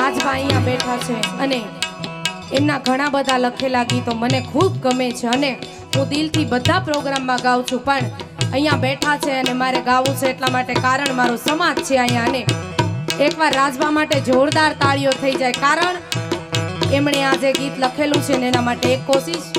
રાજભા અહીંયા બેઠા છે અને એમના ઘણા બધા લખેલા ગીતો મને ખૂબ ગમે છે અને હું દિલથી બધા પ્રોગ્રામમાં ગાઉં છું, પણ અહીંયા બેઠા છે અને મારે ગાવું છે એટલા માટે, કારણ મારો સમાજ છે અહીંયા. અને એકવાર રાજભા માટે જોરદાર તાળીઓ થઈ જાય, કારણ એમણે આ જે ગીત લખેલું છે ને એના માટે એક કોશિશ.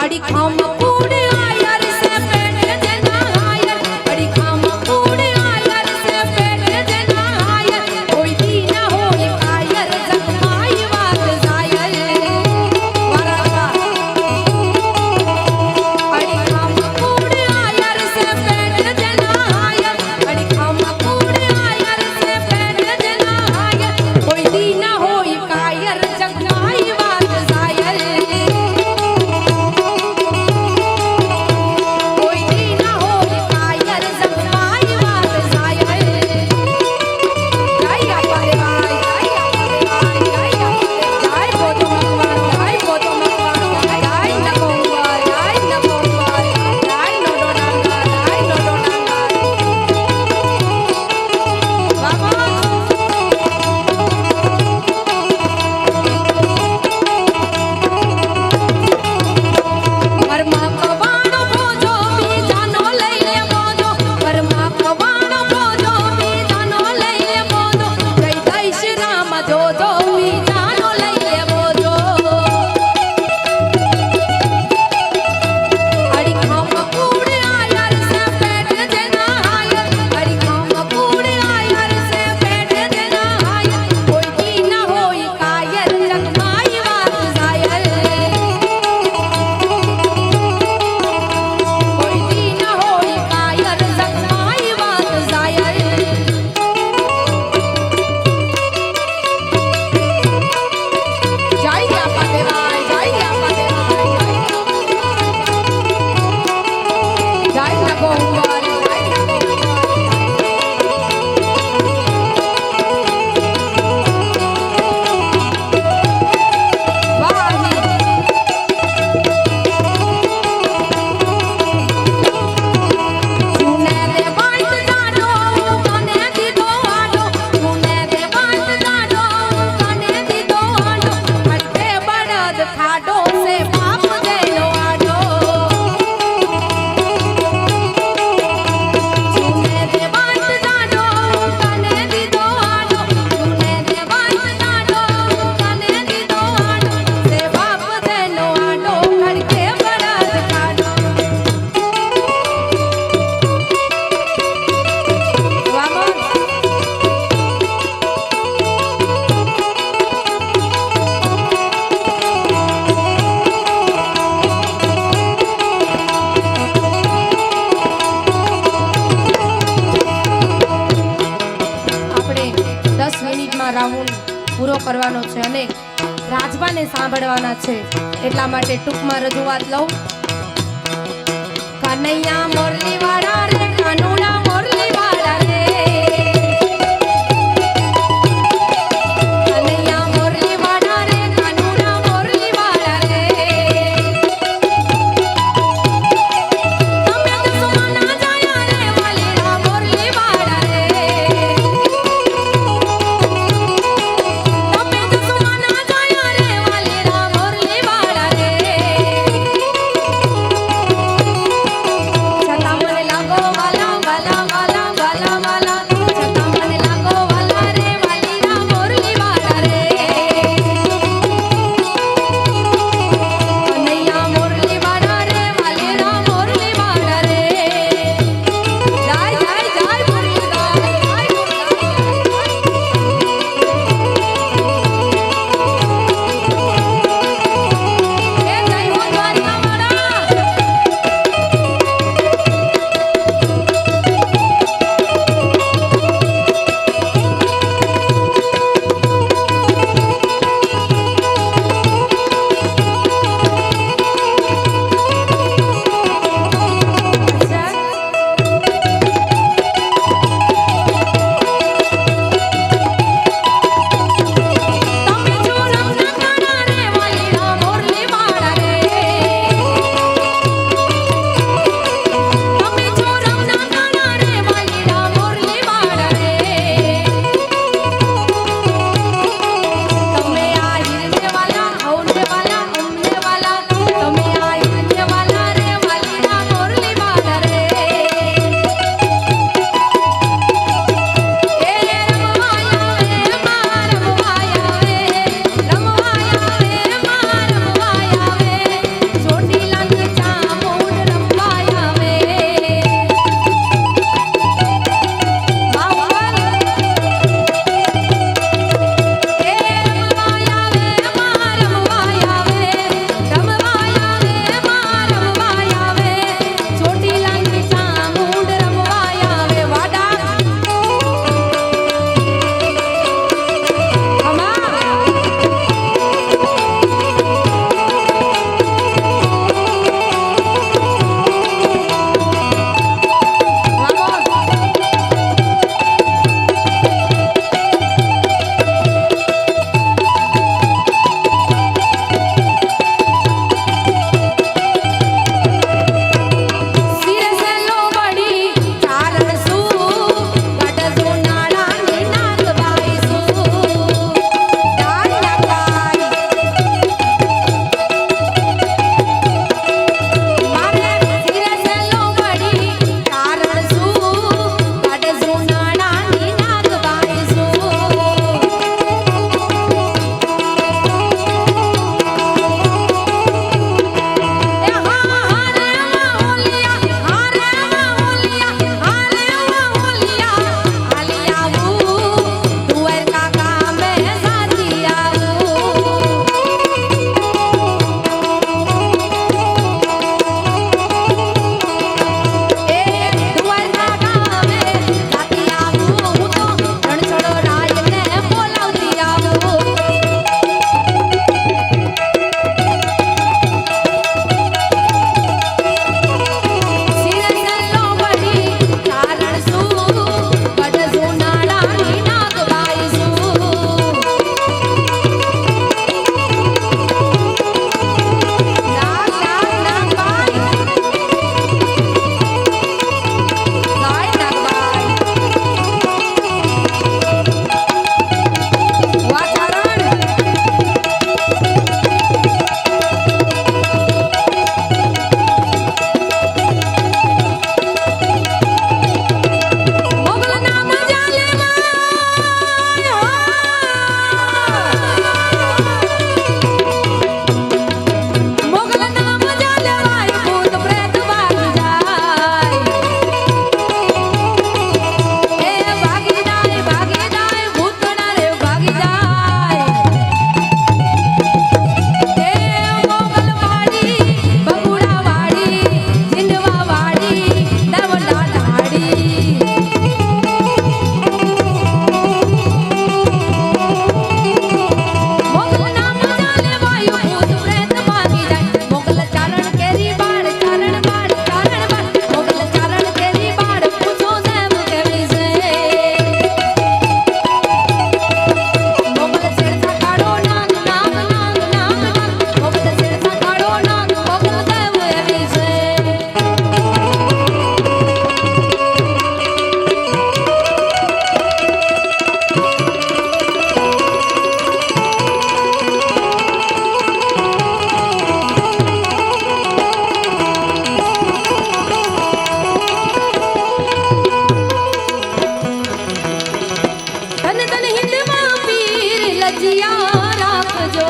અડી ખામ કુડે આયર સે પેટ દેના આયર, અડી ખામ કુડે આયર સે પેટ દેના આયર, કોઈ દી ના હોય કાયર જગમાઈ વાત જાયર. વારા અડી ખામ કુડે આયર સે પેટ દેના આયર, અડી ખામ કુડે આયર સે પેટ દેના આયર, કોઈ દી ના હોય કાયર જગમાઈ વાત જાયર. રાઉન્ડ પૂરો કરવાનો છે અને રાજભાને સાંભળવાના છે, એટલા માટે ટૂંકમાં રજૂઆત લઉં. કનૈયા મોરલી વાળા રે, કાનુડા મોરલી વાળા રે, કનૈયા મોરલી વાળા રે, કાનુડા મોરલી વાળા રે, તમે તો સુમના જાયા રે, વાલીરા મોરલી વાળા રે, છતાં મને લાગો વાલા વાલા લજિયા રાખજો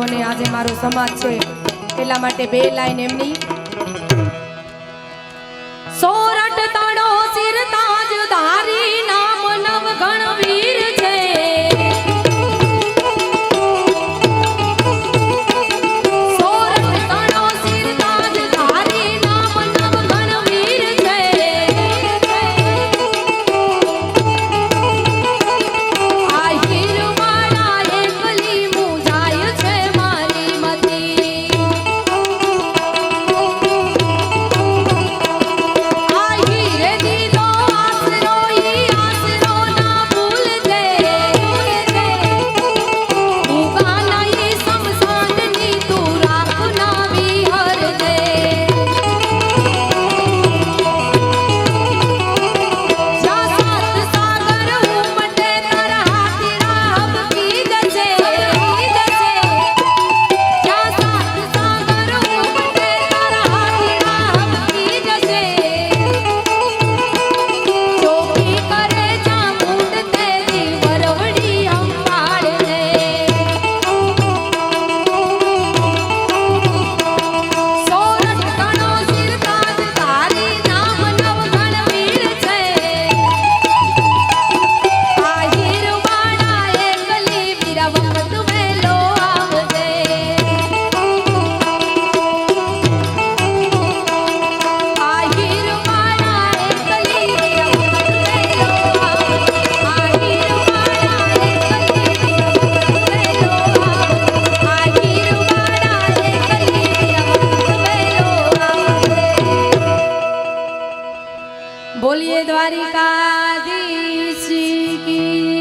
અને આજે મારો સમાજ છે એટલા માટે બે લાઈન એમની સોરઠ તાળો સિર તાજ ધારી નામ નવ ગણવીર છે સોરઠ તાળો સિર તાજ ધારી નામ નવ ગણવીર છે આ હીરવાળા એકલી મુજાય છે મારી મતી આ હીરે દીનો આસરો ઈ આસરો ના ભૂલજે ઉગાના ઈ સમસાનની તું રાખ ના વિહરજે જ્યાં સાત સાગર ઉમટે તારા હાથી રાહ કી જશે જ્યાં સાત સાગર ઉમટે તારા હાથી રાહ કી જશે ચોકી કરે ચામુંડ તેરી વરવડી અંબાડને સોરઠ કણો સિર તાજ તારી નામ નવ ગણવીર છે આ હીરવાળા એકલી વીર વખત વેલો આવજે આ હીરવાળા એકલી વીર વખત વેલો આવજે આ હીરવાળા એકલી વીર વખત વેલો આવજે આ હીરવાળા એકલી વીર વખત વેલો આવજે બોલીએ દ્વારિકાધીશ કી